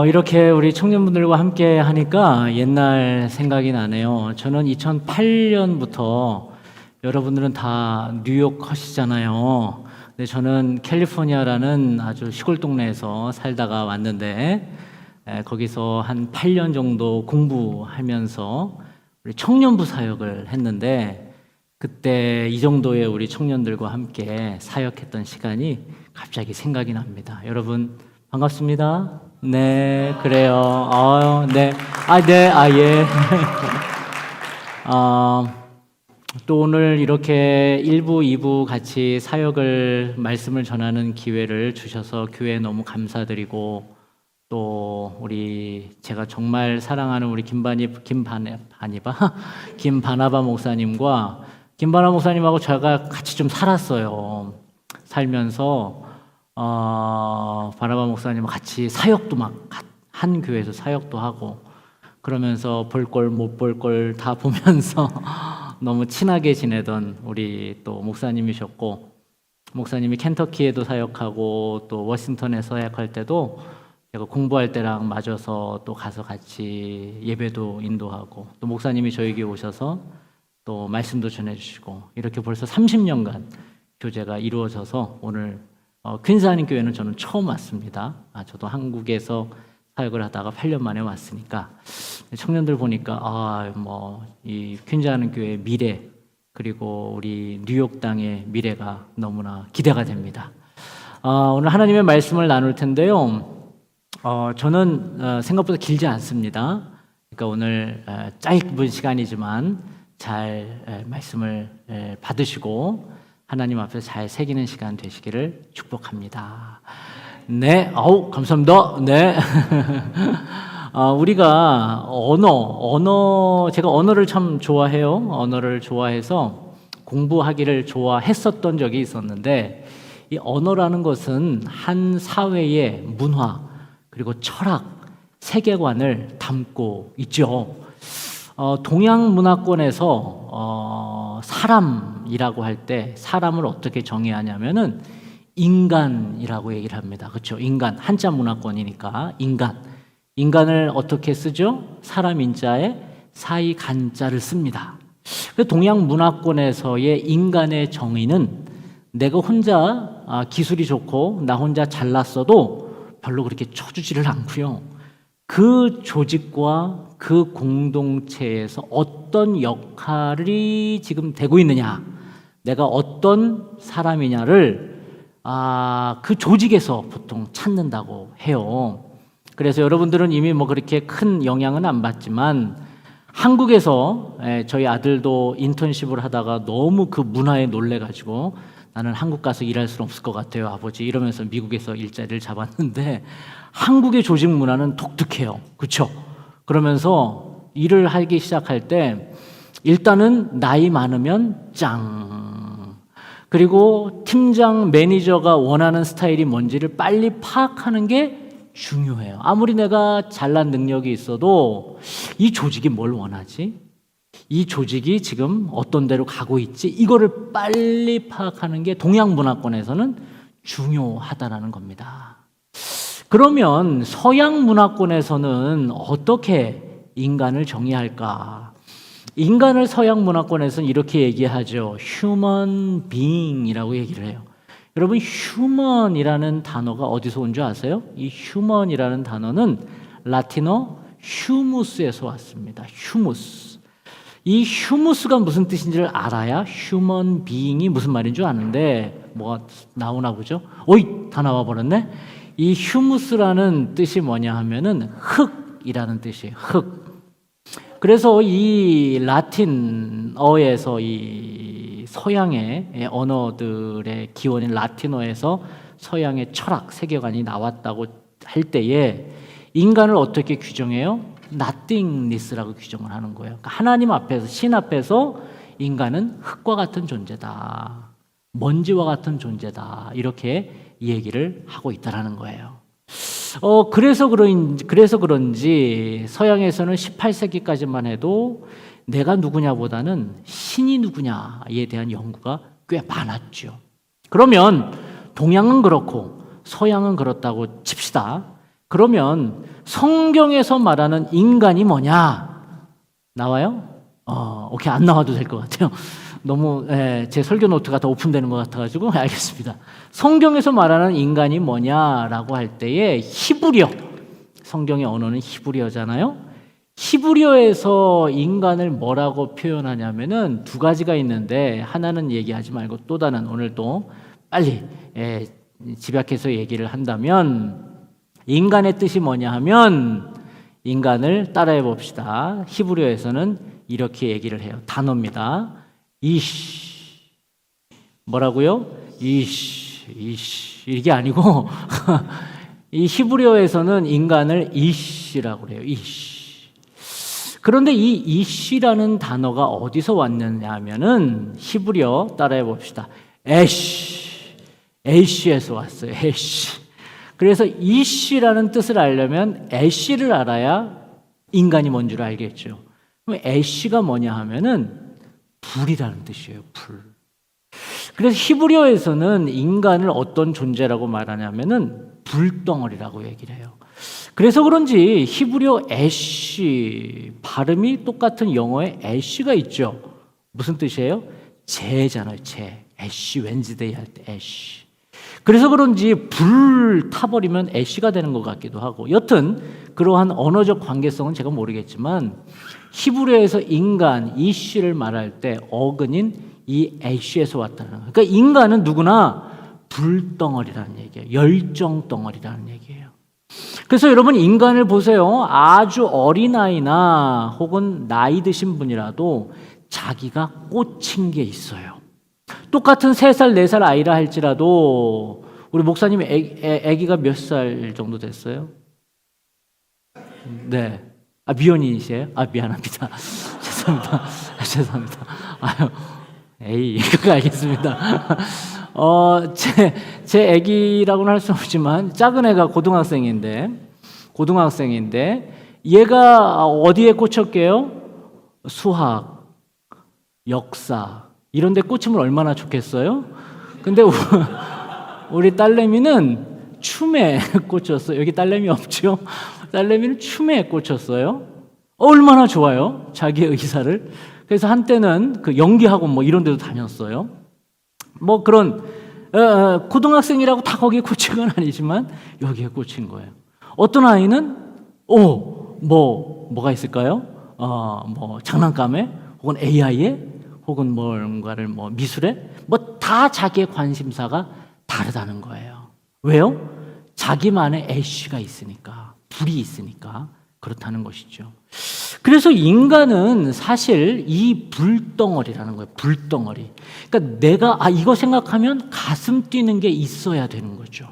이렇게 우리 청년분들과 함께 하니까 옛날 생각이 나네요. 저는 2008년부터 여러분들은 다 뉴욕 컷이잖아요. 근데 저는 캘리포니아라는 아주 시골 동네에서 살다가 왔는데 거기서 한 8년 정도 공부하면서 우리 청년부 사역을 했는데 그때 이 정도의 우리 청년들과 함께 사역했던 시간이 갑자기 생각이 납니다. 여러분 반갑습니다. 네, 그래요. 네. 예. 또 오늘 이렇게 1부, 2부 같이 사역을, 말씀을 전하는 기회를 주셔서 교회에 너무 감사드리고 또 제가 정말 사랑하는 우리 김바나바 목사님과 김바나바 목사님하고 제가 같이 좀 살았어요. 살면서 바나바 목사님과 같이 사역도 한 교회에서 사역도 하고 그러면서 볼 걸 못 볼 걸 다 보면서 너무 친하게 지내던 우리 또 목사님이셨고, 목사님이 켄터키에도 사역하고 또 워싱턴에 사역할 때도 제가 공부할 때랑 맞아서 또 가서 같이 예배도 인도하고 또 목사님이 저에게 오셔서 또 말씀도 전해주시고 이렇게 벌써 30년간 교제가 이루어져서 오늘 퀸즈 하나님 교회는 저는 처음 왔습니다. 저도 한국에서 사역을 하다가 8년 만에 왔으니까 청년들 보니까 이 퀸즈 하나님 교회의 미래 그리고 우리 뉴욕 땅의 미래가 너무나 기대가 됩니다. 오늘 하나님의 말씀을 나눌 텐데요. 저는 생각보다 길지 않습니다. 그러니까 오늘 짧은 시간이지만 잘 말씀을 받으시고 하나님 앞에서 잘 새기는 시간 되시기를 축복합니다. 네, 감사합니다. 네. 우리가 제가 언어를 참 좋아해요. 언어를 좋아해서 공부하기를 좋아했었던 적이 있었는데, 이 언어라는 것은 한 사회의 문화, 그리고 철학, 세계관을 담고 있죠. 동양 문화권에서 사람이라고 할 때 사람을 어떻게 정의해야 하냐면은 인간이라고 얘기를 합니다. 그렇죠? 인간, 한자 문화권이니까 인간을 어떻게 쓰죠? 사람 인자에 사이 간자를 씁니다. 동양 문화권에서의 인간의 정의는 내가 혼자 기술이 좋고 나 혼자 잘났어도 별로 그렇게 쳐주지를 않고요. 그 조직과 그 공동체에서 어떤 역할이 지금 되고 있느냐, 내가 어떤 사람이냐를 그 조직에서 보통 찾는다고 해요. 그래서 여러분들은 이미 그렇게 큰 영향은 안 받지만 한국에서 저희 아들도 인턴십을 하다가 너무 그 문화에 놀래가지고 나는 한국 가서 일할 수는 없을 것 같아요, 아버지, 이러면서 미국에서 일자리를 잡았는데 한국의 조직 문화는 독특해요. 그렇죠? 그러면서 일을 하기 시작할 때 일단은 나이 많으면 짱, 그리고 팀장, 매니저가 원하는 스타일이 뭔지를 빨리 파악하는 게 중요해요. 아무리 내가 잘난 능력이 있어도 이 조직이 뭘 원하지? 이 조직이 지금 어떤 데로 가고 있지? 이거를 빨리 파악하는 게 동양 문화권에서는 중요하다라는 겁니다. 그러면 서양 문화권에서는 어떻게 인간을 정의할까? 인간을 서양 문화권에서는 이렇게 얘기하죠. human being이라고 얘기를 해요. 여러분, human이라는 단어가 어디서 온 줄 아세요? 이 human이라는 단어는 라틴어 humus에서 왔습니다. humus. 이 humus가 무슨 뜻인지를 알아야 human being이 무슨 말인 줄 아는데 뭐가 나오나 보죠? 다 나와 버렸네. 이 humus라는 뜻이 뭐냐 하면은 흙이라는 뜻이에요. 흙. 그래서 이 라틴어에서 이 서양의 언어들의 기원인 라틴어에서 서양의 철학, 세계관이 나왔다고 할 때에 인간을 어떻게 규정해요? nothingness라고 규정을 하는 거예요. 그러니까 하나님 앞에서, 신 앞에서 인간은 흙과 같은 존재다, 먼지와 같은 존재다, 이렇게 얘기를 하고 있다라는 거예요. 그래서 그런지 서양에서는 18세기까지만 해도 내가 누구냐보다는 신이 누구냐에 대한 연구가 꽤 많았죠. 그러면 동양은 그렇고 서양은 그렇다고 칩시다. 그러면 성경에서 말하는 인간이 뭐냐? 나와요? 오케이, 안 나와도 될 것 같아요. 너무 제 설교 노트가 더 오픈되는 것 같아가지고 알겠습니다. 성경에서 말하는 인간이 뭐냐라고 할 때에 히브리어, 성경의 언어는 히브리어잖아요. 히브리어에서 인간을 뭐라고 표현하냐면은 두 가지가 있는데, 하나는 얘기하지 말고 또 다른, 오늘 또 빨리 집약해서 얘기를 한다면, 인간의 뜻이 뭐냐 하면, 인간을 따라해 봅시다. 히브리어에서는 이렇게 얘기를 해요. 단어입니다. 이시. 뭐라고요? 이시. 이게 아니고 이 히브리어에서는 인간을 이시라고 그래요. 이시. 그런데 이 이시라는 단어가 어디서 왔느냐 하면은, 히브리어 따라해 봅시다. 애쉬에서 왔어요. 애쉬. 그래서 이시라는 뜻을 알려면 애쉬를 알아야 인간이 뭔 줄 알겠죠. 그럼 애쉬가 뭐냐 하면은 불이라는 뜻이에요. 불. 그래서 히브리어에서는 인간을 어떤 존재라고 말하냐면은 불덩어리라고 얘기를 해요. 그래서 그런지 히브리어 애쉬 발음이 똑같은 영어에 애쉬가 있죠. 무슨 뜻이에요? 재잖아요. 재. 애쉬 웬즈데이 할 때 애쉬. 그래서 그런지 불 타버리면 애쉬가 되는 것 같기도 하고, 여튼 그러한 언어적 관계성은 제가 모르겠지만 히브리어에서 인간 이쉬를 말할 때 어근인 이 애쉬에서 왔다는 거예요. 그러니까 인간은 누구나 불덩어리라는 얘기예요. 열정덩어리라는 얘기예요. 그래서 여러분, 인간을 보세요. 아주 어린아이나 혹은 나이 드신 분이라도 자기가 꽂힌 게 있어요. 똑같은 3살, 4살 아이라 할지라도, 우리 목사님 아기가 몇 살 정도 됐어요? 네. 미혼이세요? 미안합니다. 죄송합니다. 에이, 알겠습니다. 제 아기라고는 할 수 없지만, 작은 애가 고등학생인데, 얘가 어디에 꽂혔게요? 수학, 역사, 이런 데 꽂히면 얼마나 좋겠어요? 근데 우리 딸내미는 춤에 꽂혔어요. 여기 딸내미 없죠? 딸내미는 춤에 꽂혔어요. 얼마나 좋아요, 자기의 의사를. 그래서 한때는 그 연기학원 뭐 이런 데도 다녔어요. 뭐 그런 고등학생이라고 다 거기에 꽂힌 건 아니지만 여기에 꽂힌 거예요. 어떤 아이는 뭐가 있을까요? 뭐 장난감에, 혹은 AI에, 혹은 뭔가를 미술에, 다 자기의 관심사가 다르다는 거예요. 왜요? 자기만의 애쉬가 있으니까, 불이 있으니까 그렇다는 것이죠. 그래서 인간은 사실 이 불덩어리라는 거예요. 불덩어리. 그러니까 내가 이거 생각하면 가슴 뛰는 게 있어야 되는 거죠.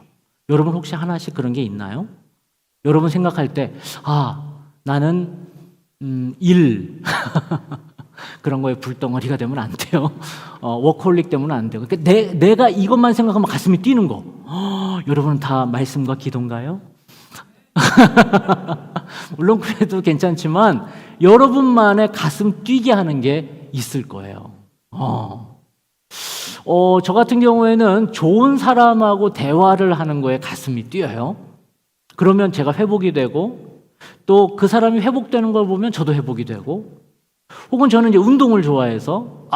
여러분 혹시 하나씩 그런 게 있나요? 여러분 생각할 때 나는 일 그런 거에 불덩어리가 되면 안 돼요. 워커홀릭 되면 안 돼요. 그러니까 내가 이것만 생각하면 가슴이 뛰는 거. 여러분은 다 말씀과 기도인가요? 물론 그래도 괜찮지만 여러분만의 가슴 뛰게 하는 게 있을 거예요. 저 같은 경우에는 좋은 사람하고 대화를 하는 거에 가슴이 뛰어요. 그러면 제가 회복이 되고, 또 그 사람이 회복되는 걸 보면 저도 회복이 되고, 혹은 저는 이제 운동을 좋아해서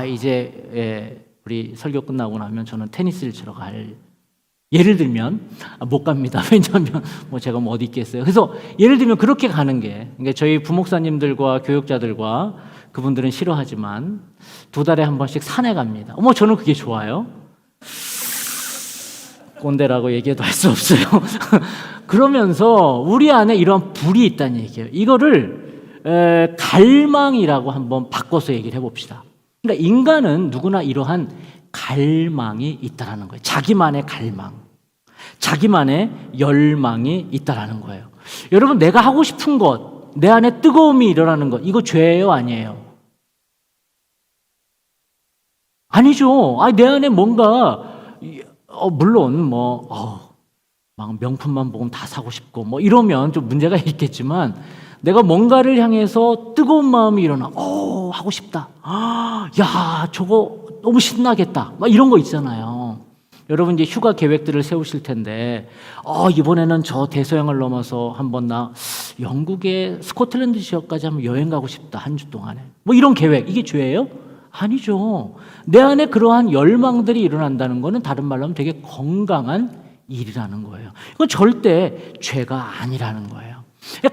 이제 우리 설교 끝나고 나면 저는 테니스를 치러 갈, 예를 들면 못 갑니다. 왜냐하면 제가 어디 있겠어요. 그래서 예를 들면 그렇게 가는 게, 그러니까 저희 부목사님들과 교육자들과, 그분들은 싫어하지만 2달에 한 번씩 산에 갑니다. 저는 그게 좋아요. 꼰대라고 얘기해도 할 수 없어요. 그러면서 우리 안에 이런 불이 있다는 얘기예요. 이거를 갈망이라고 한번 바꿔서 얘기를 해봅시다. 그러니까 인간은 누구나 이러한 갈망이 있다라는 거예요. 자기만의 갈망, 자기만의 열망이 있다라는 거예요. 여러분, 내가 하고 싶은 것, 내 안에 뜨거움이 일어나는 것, 이거 죄예요, 아니에요? 아니죠. 내 안에 뭔가, 물론 막 명품만 보면 다 사고 싶고 이러면 좀 문제가 있겠지만, 내가 뭔가를 향해서 뜨거운 마음이 일어나. 하고 싶다. 야, 저거 너무 신나겠다. 이런 거 있잖아요. 여러분 이제 휴가 계획들을 세우실 텐데, 이번에는 저 대서양을 넘어서 한번 나 영국의 스코틀랜드 지역까지 한번 여행 가고 싶다, 한 주 동안에. 뭐 이런 계획, 이게 죄예요? 아니죠. 내 안에 그러한 열망들이 일어난다는 것은 다른 말로 하면 되게 건강한 일이라는 거예요. 이건 절대 죄가 아니라는 거예요.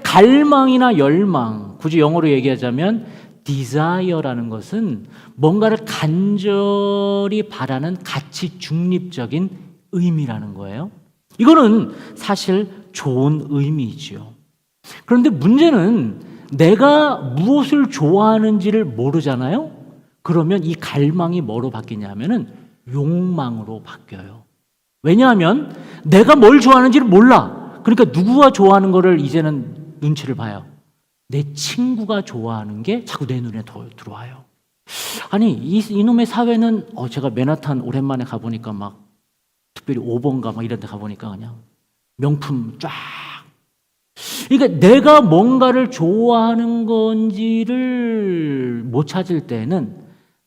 갈망이나 열망, 굳이 영어로 얘기하자면 desire라는 것은 뭔가를 간절히 바라는 가치 중립적인 의미라는 거예요. 이거는 사실 좋은 의미이지요. 그런데 문제는 내가 무엇을 좋아하는지를 모르잖아요. 그러면 이 갈망이 뭐로 바뀌냐면은 욕망으로 바뀌어요. 왜냐하면 내가 뭘 좋아하는지를 몰라. 그러니까 누구가 좋아하는 거를 이제는 눈치를 봐요. 내 친구가 좋아하는 게 자꾸 내 눈에 들어와요. 아니 이놈의 사회는 제가 맨하탄 오랜만에 가보니까 막 특별히 5번가 막 이런 데 가보니까 그냥 명품 쫙. 그러니까 내가 뭔가를 좋아하는 건지를 못 찾을 때는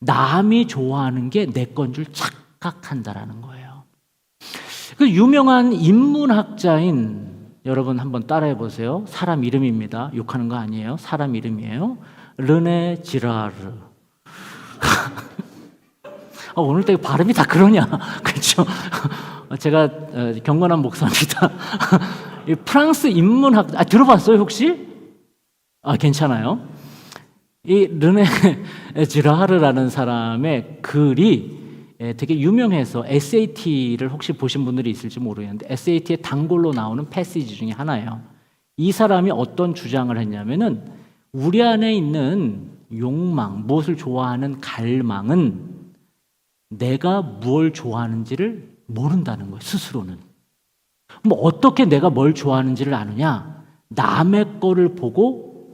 남이 좋아하는 게 내 건 줄 착각한다라는 거예요. 그 유명한 인문학자인 여러분 한번 따라해 보세요. 사람 이름입니다. 욕하는 거 아니에요. 사람 이름이에요. 르네 지라르. 오늘따라 발음이 다 그러냐. 그렇죠? 제가 경건한 목사입니다. 프랑스 인문학 들어봤어요 혹시? 괜찮아요. 이 르네 지라르라는 사람의 글이 되게 유명해서 SAT를 혹시 보신 분들이 있을지 모르겠는데 SAT의 단골로 나오는 패시지 중에 하나예요. 이 사람이 어떤 주장을 했냐면은 우리 안에 있는 욕망, 무엇을 좋아하는 갈망은 내가 뭘 좋아하는지를 모른다는 거예요. 스스로는. 뭐 어떻게 내가 뭘 좋아하는지를 아느냐? 남의 거를 보고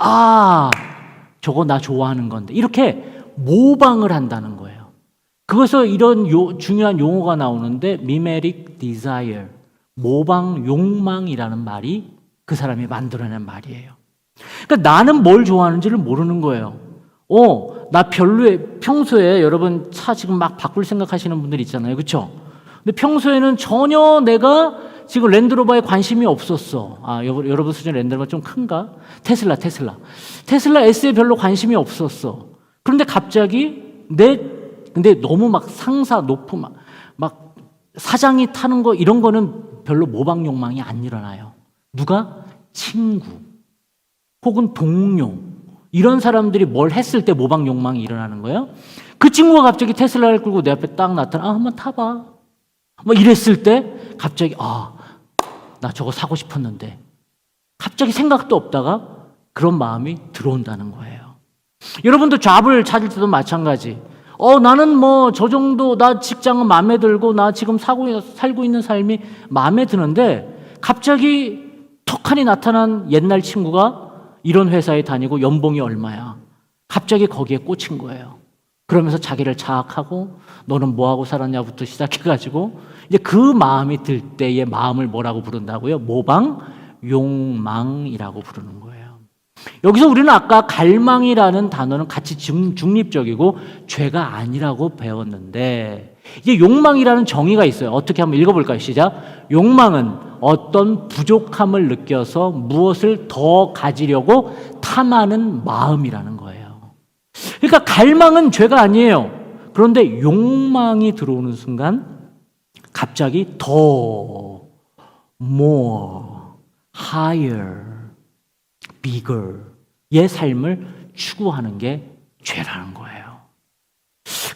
저거 나 좋아하는 건데 이렇게 모방을 한다는 거예요. 그래서 이런 중요한 용어가 나오는데 mimetic desire, 모방 욕망이라는 말이 그 사람이 만들어낸 말이에요. 그러니까 나는 뭘 좋아하는지를 모르는 거예요. 나 별로에 평소에 여러분 차 지금 막 바꿀 생각하시는 분들 있잖아요. 그렇죠? 근데 평소에는 전혀 내가 지금 랜드로버에 관심이 없었어. 여러분 수준 랜드로버 좀 큰가? 테슬라 S에 별로 관심이 없었어. 그런데 갑자기 근데 너무 막 상사 높은 막 사장이 타는 거 이런 거는 별로 모방 욕망이 안 일어나요. 누가? 친구 혹은 동료 이런 사람들이 뭘 했을 때 모방 욕망이 일어나는 거예요. 그 친구가 갑자기 테슬라를 끌고 내 앞에 딱 나타나 한번 타봐 뭐 이랬을 때 갑자기 나 저거 사고 싶었는데 갑자기 생각도 없다가 그런 마음이 들어온다는 거예요. 여러분도 잡을 찾을 때도 마찬가지. 나는 뭐 저 정도 나 직장은 마음에 들고 나 지금 살고 있는 삶이 마음에 드는데 갑자기 턱하니 나타난 옛날 친구가 이런 회사에 다니고 연봉이 얼마야. 갑자기 거기에 꽂힌 거예요. 그러면서 자기를 자학하고 너는 뭐하고 살았냐부터 시작해가지고 이제 그 마음이 들 때의 마음을 뭐라고 부른다고요? 모방 욕망이라고 부르는 거예요. 여기서 우리는 아까 갈망이라는 단어는 가치 중립적이고 죄가 아니라고 배웠는데 이제 욕망이라는 정의가 있어요. 어떻게 한번 읽어볼까요? 시작. 욕망은 어떤 부족함을 느껴서 무엇을 더 가지려고 탐하는 마음이라는 거예요. 그러니까 갈망은 죄가 아니에요. 그런데 욕망이 들어오는 순간 갑자기 더, more, higher, bigger의 삶을 추구하는 게 죄라는 거예요.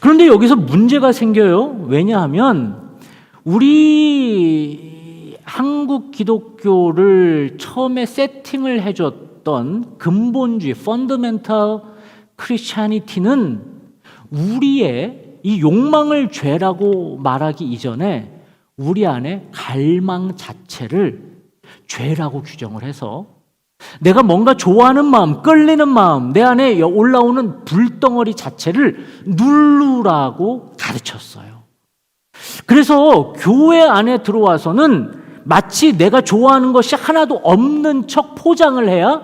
그런데 여기서 문제가 생겨요. 왜냐하면 우리 한국 기독교를 처음에 세팅을 해줬던 근본주의, fundamental Christianity는 우리의 이 욕망을 죄라고 말하기 이전에 우리 안에 갈망 자체를 죄라고 규정을 해서 내가 뭔가 좋아하는 마음, 끌리는 마음, 내 안에 올라오는 불덩어리 자체를 누르라고 가르쳤어요. 그래서 교회 안에 들어와서는 마치 내가 좋아하는 것이 하나도 없는 척 포장을 해야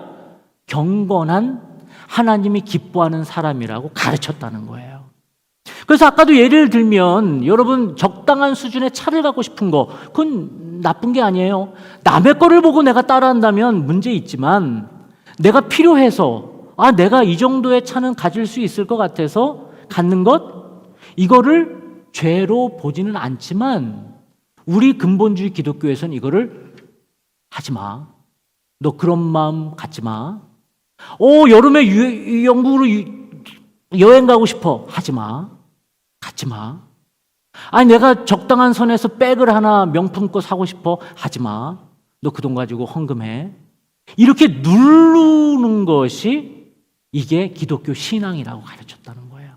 경건한 하나님이 기뻐하는 사람이라고 가르쳤다는 거예요. 그래서 아까도 예를 들면 여러분 적당한 수준의 차를 갖고 싶은 거 그건 나쁜 게 아니에요. 남의 거를 보고 내가 따라한다면 문제 있지만 내가 필요해서 내가 이 정도의 차는 가질 수 있을 것 같아서 갖는 것 이거를 죄로 보지는 않지만 우리 근본주의 기독교에서는 이거를 하지 마. 너 그런 마음 갖지 마. 여름에 영국으로 여행 가고 싶어. 하지 마. 갖지 마. 내가 적당한 선에서 백을 하나 명품 거 사고 싶어. 하지 마. 너 그 돈 가지고 헌금해. 이렇게 누르는 것이 이게 기독교 신앙이라고 가르쳤다는 거예요.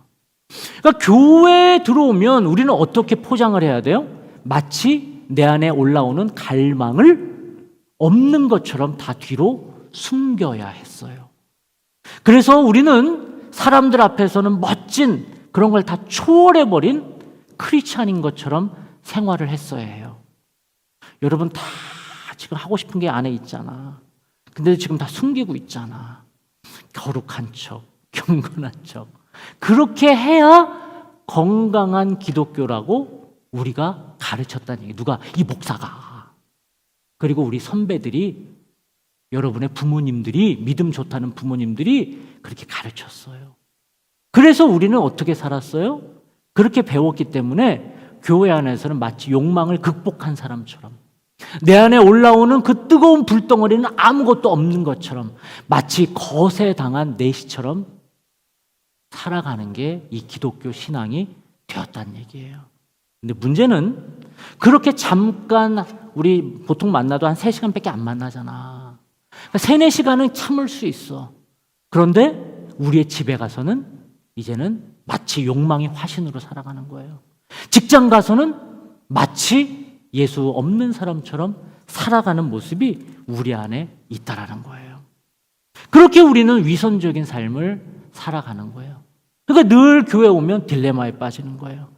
그러니까 교회에 들어오면 우리는 어떻게 포장을 해야 돼요? 마치 내 안에 올라오는 갈망을 없는 것처럼 다 뒤로 숨겨야 했어요. 그래서 우리는 사람들 앞에서는 멋진 그런 걸 다 초월해버린 크리스찬인 것처럼 생활을 했어야 해요. 여러분 다 지금 하고 싶은 게 안에 있잖아. 근데 지금 다 숨기고 있잖아. 거룩한 척, 경건한 척. 그렇게 해야 건강한 기독교라고 우리가 가르쳤다는 얘기. 누가? 이 목사가. 그리고 우리 선배들이, 여러분의 부모님들이, 믿음 좋다는 부모님들이 그렇게 가르쳤어요. 그래서 우리는 어떻게 살았어요? 그렇게 배웠기 때문에 교회 안에서는 마치 욕망을 극복한 사람처럼 내 안에 올라오는 그 뜨거운 불덩어리는 아무것도 없는 것처럼 마치 거세 당한 내시처럼 살아가는 게 이 기독교 신앙이 되었다는 얘기예요. 근데 문제는 그렇게 잠깐 우리 보통 만나도 한 3시간밖에 안 만나잖아. 그러니까 3, 4시간은 참을 수 있어. 그런데 우리의 집에 가서는 이제는 마치 욕망의 화신으로 살아가는 거예요. 직장 가서는 마치 예수 없는 사람처럼 살아가는 모습이 우리 안에 있다라는 거예요. 그렇게 우리는 위선적인 삶을 살아가는 거예요. 그러니까 늘 교회 오면 딜레마에 빠지는 거예요.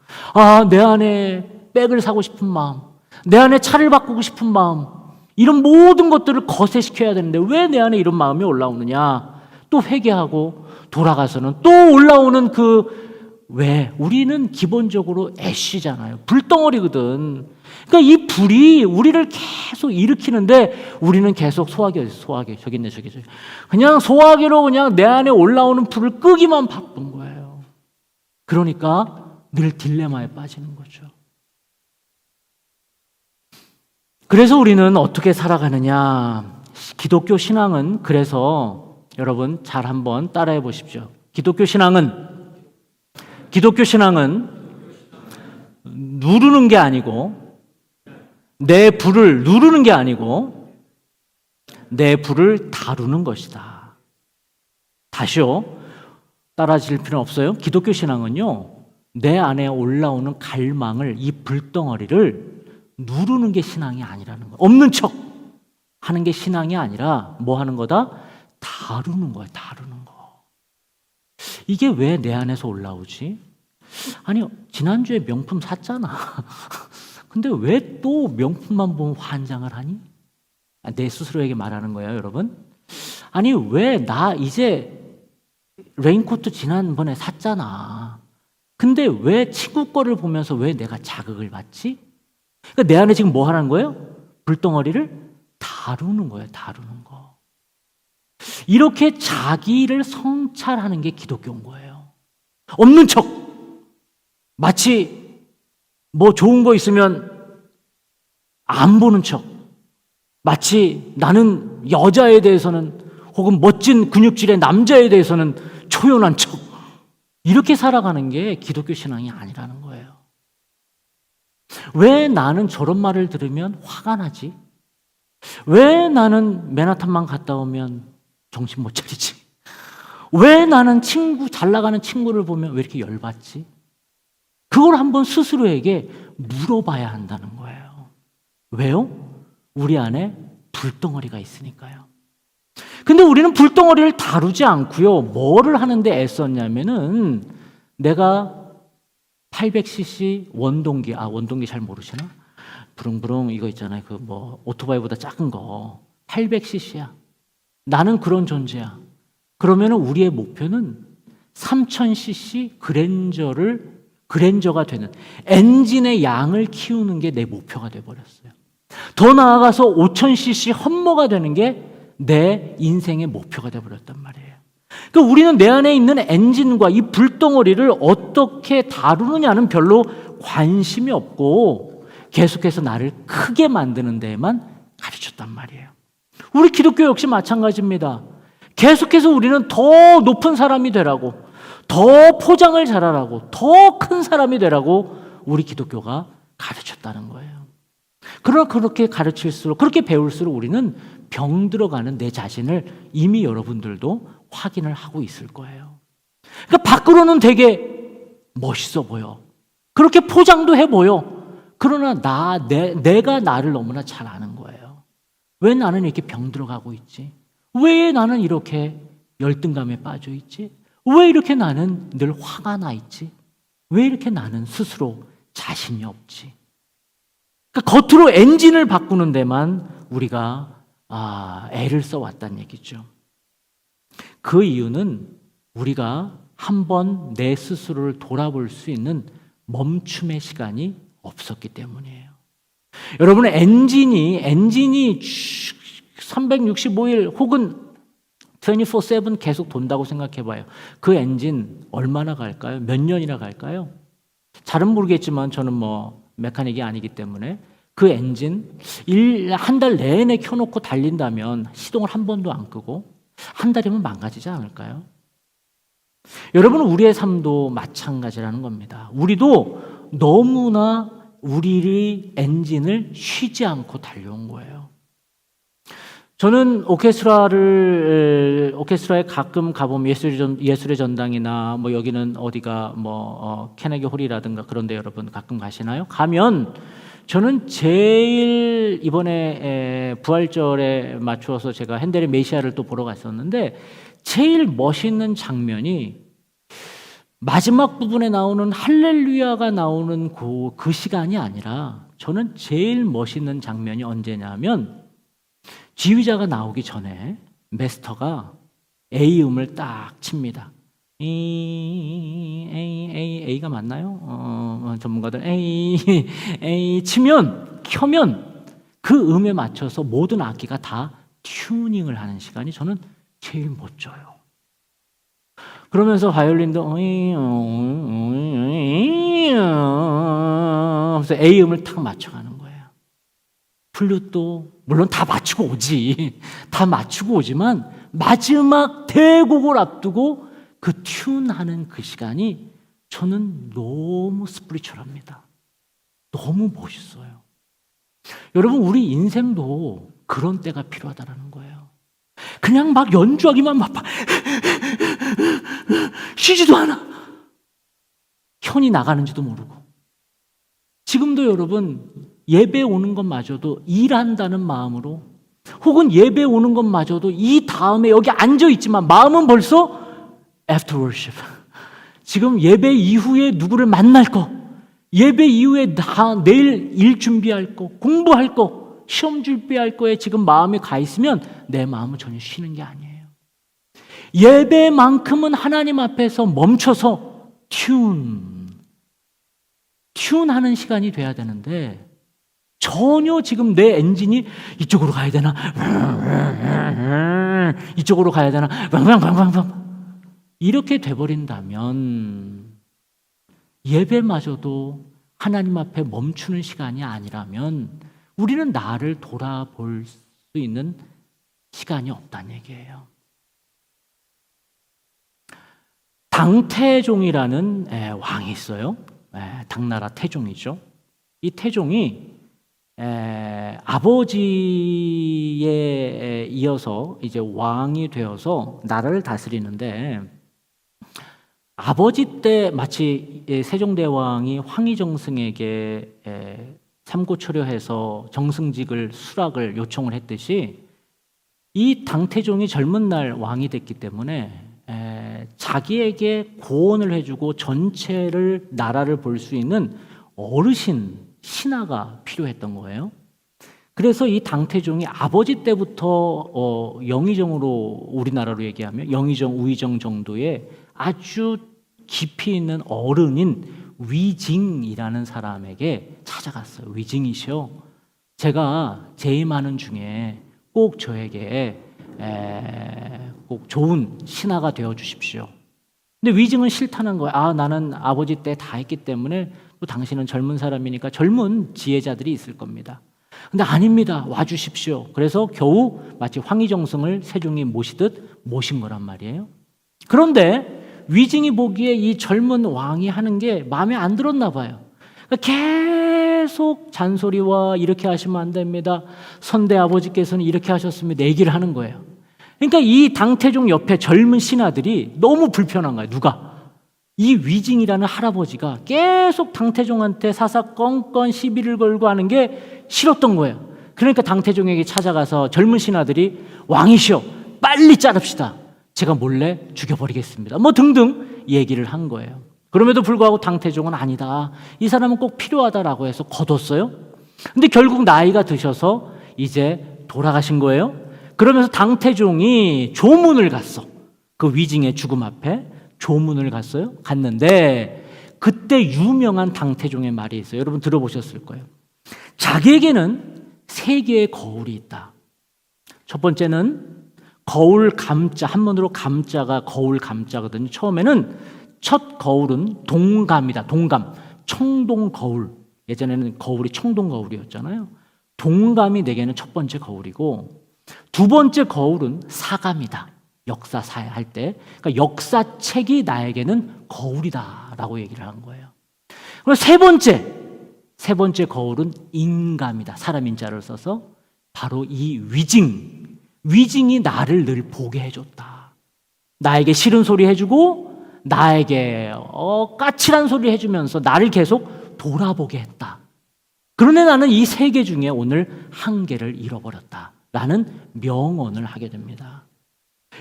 내 안에 백을 사고 싶은 마음, 내 안에 차를 바꾸고 싶은 마음, 이런 모든 것들을 거세시켜야 되는데 왜 내 안에 이런 마음이 올라오느냐? 또 회개하고 돌아가서는 또 올라오는 왜? 우리는 기본적으로 애쉬잖아요. 불덩어리거든. 그러니까 이 불이 우리를 계속 일으키는데 우리는 계속 소화기, 저기 있네, 저기. 그냥 소화기로 그냥 내 안에 올라오는 불을 끄기만 바쁜 거예요. 그러니까 늘 딜레마에 빠지는 거죠. 그래서 우리는 어떻게 살아가느냐? 기독교 신앙은 그래서 여러분 잘 한번 따라해 보십시오. 기독교 신앙은 누르는 게 아니고 내 불을 누르는 게 아니고 내 불을 다루는 것이다. 다시요. 따라질 필요는 없어요. 기독교 신앙은요. 내 안에 올라오는 갈망을 이 불덩어리를 누르는 게 신앙이 아니라는 거예요. 없는 척 하는 게 신앙이 아니라 뭐 하는 거다? 다루는 거예요. 다루는 거. 이게 왜 내 안에서 올라오지? 아니 지난주에 명품 샀잖아. 근데 왜 또 명품만 보면 환장을 하니? 내 스스로에게 말하는 거예요, 여러분. 아니 왜 나 이제 레인코트 지난번에 샀잖아. 근데 왜 친구 거를 보면서 왜 내가 자극을 받지? 그러니까 내 안에 지금 뭐 하는 거예요? 불덩어리를 다루는 거예요, 다루는 거. 이렇게 자기를 성찰하는 게 기독교인 거예요. 없는 척. 마치 뭐 좋은 거 있으면 안 보는 척. 마치 나는 여자에 대해서는 혹은 멋진 근육질의 남자에 대해서는 초연한 척. 이렇게 살아가는 게 기독교 신앙이 아니라는 거예요. 왜 나는 저런 말을 들으면 화가 나지? 왜 나는 맨하탄만 갔다 오면 정신 못 차리지? 왜 나는 잘 나가는 친구를 보면 왜 이렇게 열받지? 그걸 한번 스스로에게 물어봐야 한다는 거예요. 왜요? 우리 안에 불덩어리가 있으니까요. 근데 우리는 불덩어리를 다루지 않고요. 뭐를 하는데 애썼냐면은 내가 800cc 원동기, 원동기 잘 모르시나? 부릉부릉 이거 있잖아요. 오토바이보다 작은 거. 800cc야. 나는 그런 존재야. 그러면은 우리의 목표는 3000cc 그랜저를 그랜저가 되는 엔진의 양을 키우는 게 내 목표가 돼버렸어요. 더 나아가서 5000cc 험머가 되는 게 내 인생의 목표가 돼버렸단 말이에요. 그러니까 우리는 내 안에 있는 엔진과 이 불덩어리를 어떻게 다루느냐는 별로 관심이 없고 계속해서 나를 크게 만드는 데에만 가르쳤단 말이에요. 우리 기독교 역시 마찬가지입니다. 계속해서 우리는 더 높은 사람이 되라고, 더 포장을 잘하라고, 더 큰 사람이 되라고 우리 기독교가 가르쳤다는 거예요. 그러나 그렇게 가르칠수록, 그렇게 배울수록 우리는 병들어가는 내 자신을 이미 여러분들도 확인을 하고 있을 거예요. 그러니까 밖으로는 되게 멋있어 보여. 그렇게 포장도 해 보여. 그러나 내가 나를 너무나 잘 아는 거예요. 왜 나는 이렇게 병들어가고 있지? 왜 나는 이렇게 열등감에 빠져 있지? 왜 이렇게 나는 늘 화가 나 있지? 왜 이렇게 나는 스스로 자신이 없지? 그러니까 겉으로 엔진을 바꾸는 데만 우리가 애를 써왔다는 얘기죠. 그 이유는 우리가 한번 내 스스로를 돌아볼 수 있는 멈춤의 시간이 없었기 때문이에요. 여러분, 엔진이 365일 혹은 24/7 계속 돈다고 생각해 봐요. 그 엔진 얼마나 갈까요? 몇 년이나 갈까요? 잘은 모르겠지만 저는 메카닉이 아니기 때문에 그 엔진 한 달 내내 켜놓고 달린다면 시동을 한 번도 안 끄고 한 달이면 망가지지 않을까요? 여러분, 우리의 삶도 마찬가지라는 겁니다. 우리도 너무나 우리의 엔진을 쉬지 않고 달려온 거예요. 저는 오케스트라에 가끔 가보면 예술의 전당이나 여기는 어디가 케네기 홀이라든가 그런데 여러분 가끔 가시나요? 가면 저는 제일 이번에 부활절에 맞추어서 제가 핸델의 메시아를 또 보러 갔었는데 제일 멋있는 장면이 마지막 부분에 나오는 할렐루야가 나오는 그 시간이 아니라 저는 제일 멋있는 장면이 언제냐면 지휘자가 나오기 전에 마스터가 A음을 딱 칩니다. A가 맞나요? 전문가들 A 켜면 그 음에 맞춰서 모든 악기가 다 튜닝을 하는 시간이 저는 제일 멋져요. 그러면서 바이올린도 하면서 A음을 탁 맞춰가는 거예요. 플룻도 물론 다 맞추고 오지. 다 맞추고 오지만 마지막 대곡을 앞두고 그 튠하는 그 시간이 저는 너무 스피리추얼합니다. 너무 멋있어요. 여러분, 우리 인생도 그런 때가 필요하다는 거예요. 그냥 막 연주하기만 쉬지도 않아. 현이 나가는지도 모르고. 지금도 여러분 예배 오는 것마저도 일한다는 마음으로 혹은 예배 오는 것마저도 이 다음에 여기 앉아 있지만 마음은 벌써 after worship. 지금 예배 이후에 누구를 만날 거, 예배 이후에 내일 일 준비할 거, 공부할 거, 시험 준비할 거에 지금 마음이 가 있으면 내 마음은 전혀 쉬는 게 아니에요. 예배만큼은 하나님 앞에서 멈춰서 튠하는 시간이 돼야 되는데 전혀 지금 내 엔진이 이쪽으로 가야 되나? 이쪽으로 가야 되나? 이렇게 돼버린다면 예배마저도 하나님 앞에 멈추는 시간이 아니라면 우리는 나를 돌아볼 수 있는 시간이 없다는 얘기예요. 당태종이라는 왕이 있어요. 당나라 태종이죠. 이 태종이 아버지에 이어서 이제 왕이 되어서 나라를 다스리는데 아버지 때 마치 세종대왕이 황희정승에게 삼고초려해서 정승직을 수락을 요청을 했듯이 이 당태종이 젊은 날 왕이 됐기 때문에 자기에게 고언을 해주고 전체를 나라를 볼 수 있는 어르신 신하가 필요했던 거예요. 그래서 이 당태종이 아버지 때부터 영의정으로 우리나라로 얘기하면 영의정, 우의정 정도의 아주 깊이 있는 어른인 위징이라는 사람에게 찾아갔어요. 위징이시여, 제가 재임하는 중에 꼭 저에게 꼭 좋은 신하가 되어 주십시오. 근데 위징은 싫다는 거예요. 나는 아버지 때 다 했기 때문에 또 당신은 젊은 사람이니까 젊은 지혜자들이 있을 겁니다. 근데 아닙니다. 와 주십시오. 그래서 겨우 마치 황희정승을 세종이 모시듯 모신 거란 말이에요. 그런데 위징이 보기에 이 젊은 왕이 하는 게 마음에 안 들었나 봐요. 계속 잔소리와 이렇게 하시면 안 됩니다. 선대 아버지께서는 이렇게 하셨습니다. 얘기를 하는 거예요. 그러니까 이 당태종 옆에 젊은 신하들이 너무 불편한 거예요. 누가? 이 위징이라는 할아버지가 계속 당태종한테 사사건건 시비를 걸고 하는 게 싫었던 거예요. 그러니까 당태종에게 찾아가서 젊은 신하들이 왕이시여, 빨리 자릅시다. 제가 몰래 죽여버리겠습니다. 뭐 등등 얘기를 한 거예요. 그럼에도 불구하고 당태종은 아니다. 이 사람은 꼭 필요하다라고 해서 거뒀어요. 근데 결국 나이가 드셔서 이제 돌아가신 거예요. 그러면서 당태종이 조문을 갔어. 그 위징의 죽음 앞에 조문을 갔는데 그때 유명한 당태종의 말이 있어요. 여러분 들어보셨을 거예요. 자기에게는 세 개의 거울이 있다. 첫 번째는 거울 감자, 한문으로 감자가 거울 감자거든요. 처음에는 첫 거울은 동감이다. 동감, 청동 거울. 예전에는 거울이 청동 거울이었잖아요. 동감이 내게는 첫 번째 거울이고, 두 번째 거울은 사감이다. 역사사에 할 때, 그러니까 역사책이 나에게는 거울이다라고 얘기를 한 거예요. 그리고 세 번째 거울은 인감이다. 사람 인자를 써서 바로 이 위징이 나를 늘 보게 해줬다. 나에게 싫은 소리 해주고 나에게 까칠한 소리 해주면서 나를 계속 돌아보게 했다. 그런데 나는 이 세 개 중에 오늘 한 개를 잃어버렸다 라는 명언을 하게 됩니다.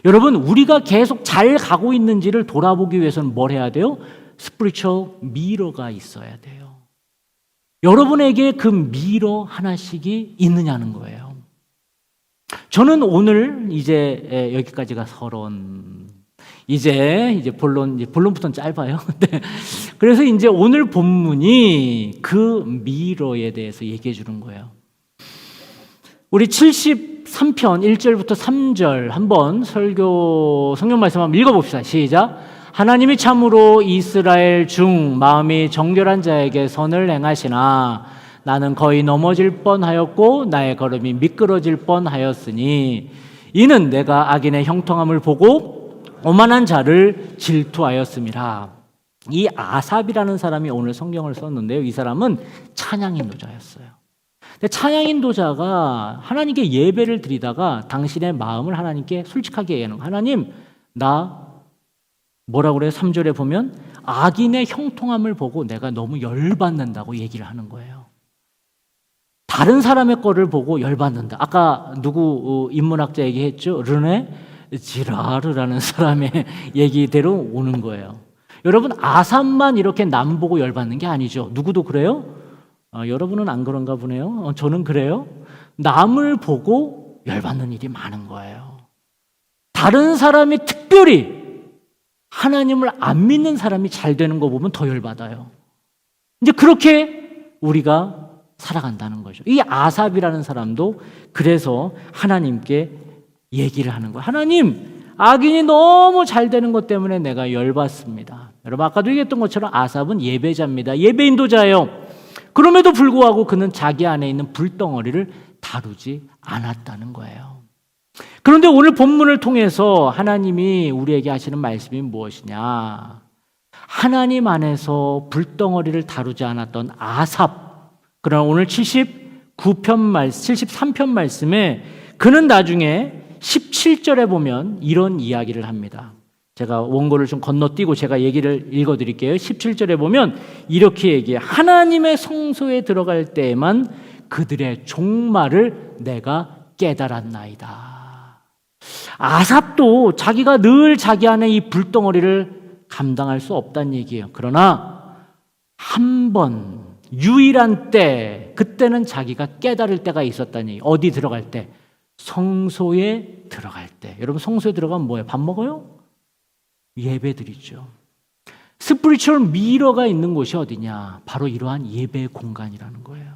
여러분, 우리가 계속 잘 가고 있는지를 돌아보기 위해서는 뭘 해야 돼요? 스피리추얼 미러가 있어야 돼요. 여러분에게 그 미러 하나씩이 있느냐는 거예요. 저는 오늘 이제 여기까지가 서론. 이제 본론부터는 짧아요. 네. 그래서 이제 오늘 본문이 그 미러에 대해서 얘기해 주는 거예요. 우리 73편 1절부터 3절 한번 성경 말씀 한번 읽어봅시다. 시작. 하나님이 참으로 이스라엘 중 마음이 정결한 자에게 선을 행하시나 나는 거의 넘어질 뻔하였고 나의 걸음이 미끄러질 뻔하였으니 이는 내가 악인의 형통함을 보고 오만한 자를 질투하였음이라. 이 아삽이라는 사람이 오늘 성경을 썼는데요. 이 사람은 찬양 인도자였어요. 찬양 인도자가 하나님께 예배를 드리다가 당신의 마음을 하나님께 솔직하게 얘기하는 거예요. 하나님, 나 뭐라고 그래요? 3절에 보면 악인의 형통함을 보고 내가 너무 열받는다고 얘기를 하는 거예요. 다른 사람의 거를 보고 열받는다. 아까 누구 인문학자 얘기했죠? 르네 지라르라는 사람의 얘기대로 오는 거예요. 여러분, 아삽만 이렇게 남 보고 열받는 게 아니죠. 누구도 그래요? 여러분은 안 그런가 보네요. 저는 그래요. 남을 보고 열받는 일이 많은 거예요. 다른 사람이 특별히 하나님을 안 믿는 사람이 잘 되는 거 보면 더 열받아요. 이제 그렇게 우리가 살아간다는 거죠. 이 아삽이라는 사람도 그래서 하나님께 얘기를 하는 거예요. 하나님, 악인이 너무 잘 되는 것 때문에 내가 열받습니다. 여러분, 아까도 얘기했던 것처럼 아삽은 예배자입니다. 예배 인도자예요. 그럼에도 불구하고 그는 자기 안에 있는 불덩어리를 다루지 않았다는 거예요. 그런데 오늘 본문을 통해서 하나님이 우리에게 하시는 말씀이 무엇이냐? 하나님 안에서 불덩어리를 다루지 않았던 아삽. 그러나 오늘 73편 말씀에 그는 나중에 17절에 보면 이런 이야기를 합니다. 제가 원고를 좀 건너뛰고 제가 얘기를 읽어드릴게요. 17절에 보면 이렇게 얘기해요. 하나님의 성소에 들어갈 때에만 그들의 종말을 내가 깨달았나이다. 아삽도 자기가 늘 자기 안에 이 불덩어리를 감당할 수 없다는 얘기예요. 그러나 한 번 유일한 때, 그때는 자기가 깨달을 때가 있었다는 얘기예요. 어디 들어갈 때? 성소에 들어갈 때. 여러분, 성소에 들어가면 뭐예요? 밥 먹어요? 예배 드리죠. 스피리추얼 미러가 있는 곳이 어디냐? 바로 이러한 예배 공간이라는 거예요.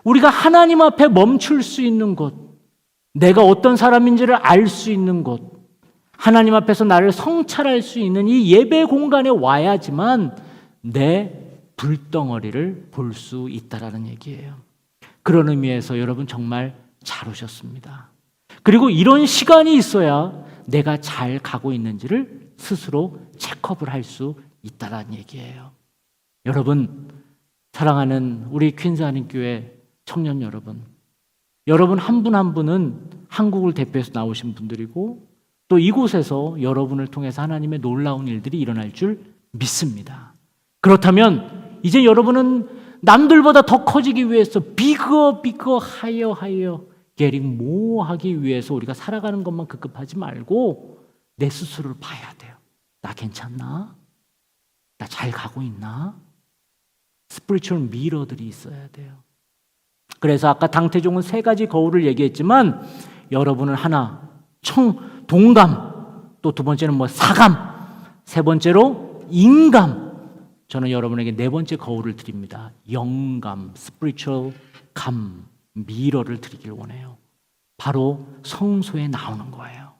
우리가 하나님 앞에 멈출 수 있는 곳, 내가 어떤 사람인지를 알 수 있는 곳, 하나님 앞에서 나를 성찰할 수 있는 이 예배 공간에 와야지만 내 불덩어리를 볼 수 있다라는 얘기예요. 그런 의미에서 여러분 정말 잘 오셨습니다. 그리고 이런 시간이 있어야 내가 잘 가고 있는지를 스스로 체크업을 할 수 있다라는 얘기예요. 여러분, 사랑하는 우리 퀸즈 한인교회 청년 여러분, 여러분 한 분 한 분은 한국을 대표해서 나오신 분들이고 또 이곳에서 여러분을 통해서 하나님의 놀라운 일들이 일어날 줄 믿습니다. 그렇다면 이제 여러분은 남들보다 더 커지기 위해서 bigger, higher, getting more 하기 위해서 우리가 살아가는 것만 급급하지 말고 내 스스로를 봐야 돼요. 나 괜찮나? 나 잘 가고 있나? 스피리추얼 미러들이 있어야 돼요. 그래서 아까 당태종은 3가지 거울을 얘기했지만 여러분은 하나, 동감, 또 2번째는 사감, 3번째로 인감. 저는 여러분에게 4번째 거울을 드립니다. 영감, 스피리추얼 감, 미러를 드리길 원해요. 바로 성소에 나오는 거예요.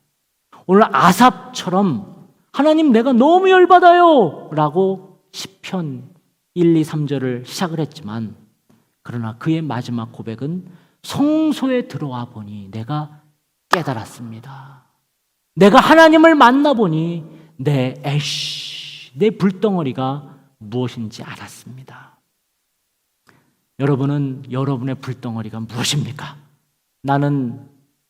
오늘 아삽처럼 하나님 내가 너무 열받아요 라고 시편 1, 2, 3절을 시작을 했지만 그러나 그의 마지막 고백은 성소에 들어와 보니 내가 깨달았습니다. 내가 하나님을 만나보니 내 불덩어리가 무엇인지 알았습니다. 여러분은 여러분의 불덩어리가 무엇입니까? 나는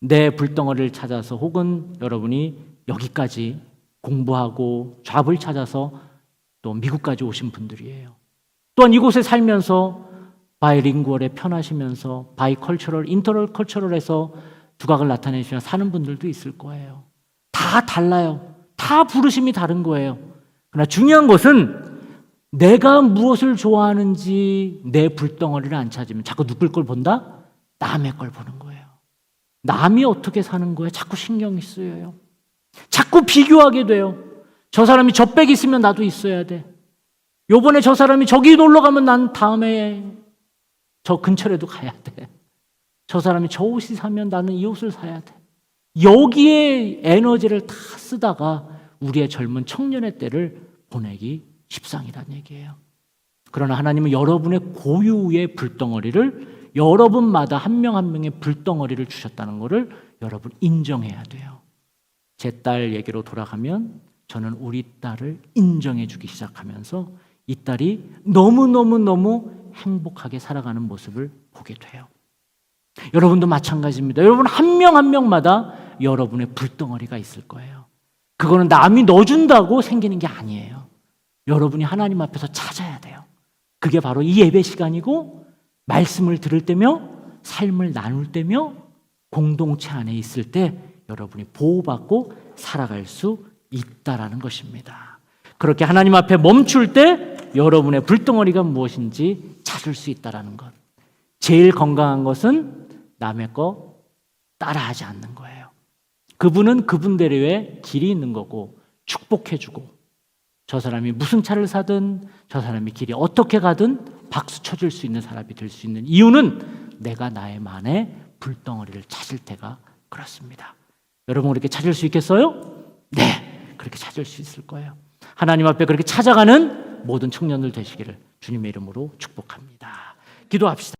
내 불덩어리를 찾아서 혹은 여러분이 여기까지 공부하고 잡을 찾아서 또 미국까지 오신 분들이에요. 또한 이곳에 살면서 바이링구얼에 편하시면서 바이컬처럴, 인터컬처럴에서 두각을 나타내시며 사는 분들도 있을 거예요. 다 달라요. 다 부르심이 다른 거예요. 그러나 중요한 것은 내가 무엇을 좋아하는지 내 불덩어리를 안 찾으면 자꾸 누굴 걸 본다? 남의 걸 보는 거예요. 남이 어떻게 사는 거에 자꾸 신경이 쓰여요. 자꾸 비교하게 돼요. 저 사람이 저 백 있으면 나도 있어야 돼. 요번에 저 사람이 저기 놀러 가면 난 다음에 저 근처라도 가야 돼. 저 사람이 저 옷이 사면 나는 이 옷을 사야 돼. 여기에 에너지를 다 쓰다가 우리의 젊은 청년의 때를 보내기 십상이라는 얘기예요. 그러나 하나님은 여러분의 고유의 불덩어리를 여러분마다 한 명 한 명의 불덩어리를 주셨다는 것을 여러분 인정해야 돼요. 제 딸 얘기로 돌아가면 저는 우리 딸을 인정해 주기 시작하면서 이 딸이 너무너무 행복하게 살아가는 모습을 보게 돼요. 여러분도 마찬가지입니다. 여러분 한 명 한 명마다 여러분의 불덩어리가 있을 거예요. 그거는 남이 넣어준다고 생기는 게 아니에요. 여러분이 하나님 앞에서 찾아야 돼요. 그게 바로 이 예배 시간이고 말씀을 들을 때며 삶을 나눌 때며 공동체 안에 있을 때 여러분이 보호받고 살아갈 수 있다라는 것입니다. 그렇게 하나님 앞에 멈출 때 여러분의 불덩어리가 무엇인지 찾을 수 있다라는 것. 제일 건강한 것은 남의 거 따라하지 않는 거예요. 그분은 그분대로의 길이 있는 거고 축복해주고 저 사람이 무슨 차를 사든 저 사람이 길이 어떻게 가든 박수 쳐줄 수 있는 사람이 될 수 있는 이유는 내가 나의만의 불덩어리를 찾을 때가 그렇습니다. 여러분 그렇게 찾을 수 있겠어요? 네, 그렇게 찾을 수 있을 거예요. 하나님 앞에 그렇게 찾아가는 모든 청년들 되시기를 주님의 이름으로 축복합니다. 기도합시다.